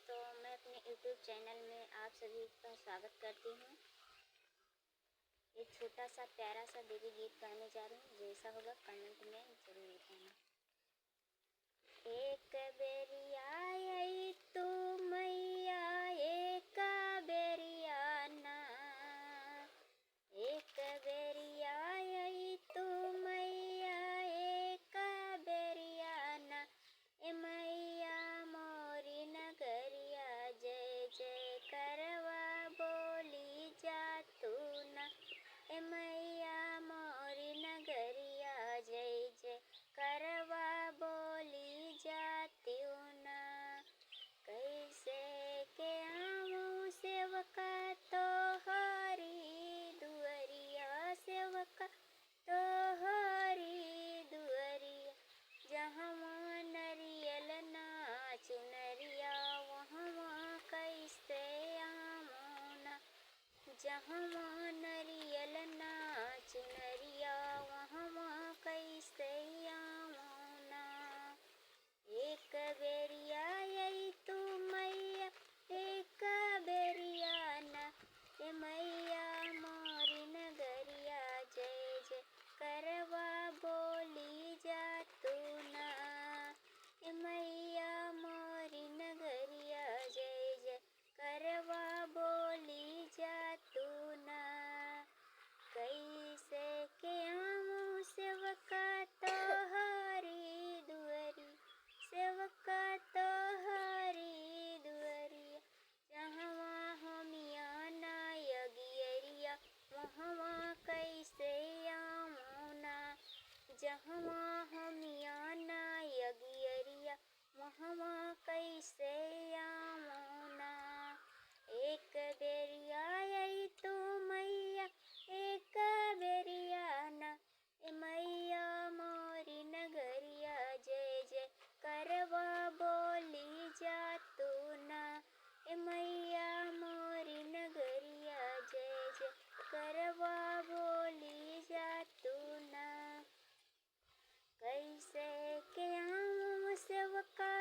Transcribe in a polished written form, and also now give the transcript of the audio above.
दोस्तों, मैं अपने YouTube चैनल में आप सभी का स्वागत करती हूँ। एक छोटा सा प्यारा सा देवी गीत गाने जा रही हूँ। जैसा होगा कमेंट में जरूर लिखना। एक बेरिया आई तू मैया, एक बेरिया ना, एक बेरिया आई तू मैया, एक बेरिया ना, ए मैया मोरी नगरिया जय जय करवा बोली जा तू ना, ए मैया मोरी नगरिया जय जय करवा बोली जाती ना। कैसे के आऊँ सेवका तो हरी दुअरिया, सेवका तो हरी दुअरिया, जहाँ नरियल ना चुनरिया वहाँ कैसे आऊँ ना, जहाँ नरियल ना चुनरिया वहाँ कैसे आऊँ ना। एक बेरिया आई तू मैया, एक बेरिया ना, ए मैया मोरी नगरिया जय जय करवा बोली जा तू ना, ए मैया मोरी नगरिया जय जय करवा बोली जा तू ना। कैसे के आऊँ सेवका तो हरी दुअरी, सेवका तो हरी दुअरिया, जहाँ होमिया ना यगियरिया वहाँ कैसे आऊँ ना, जहाँ होमिया ना यगियरिया वहाँ कैसे आऊँ ना। एक बेरिया आई तू मैया, एक बेरिया ना, ए मैया मोरी नगरिया जय जय करवा बोली जा तू ना, ए मैया मोरी नगरिया जय जय करवा बोली जा तू ना। कैसे के आऊँ सेवका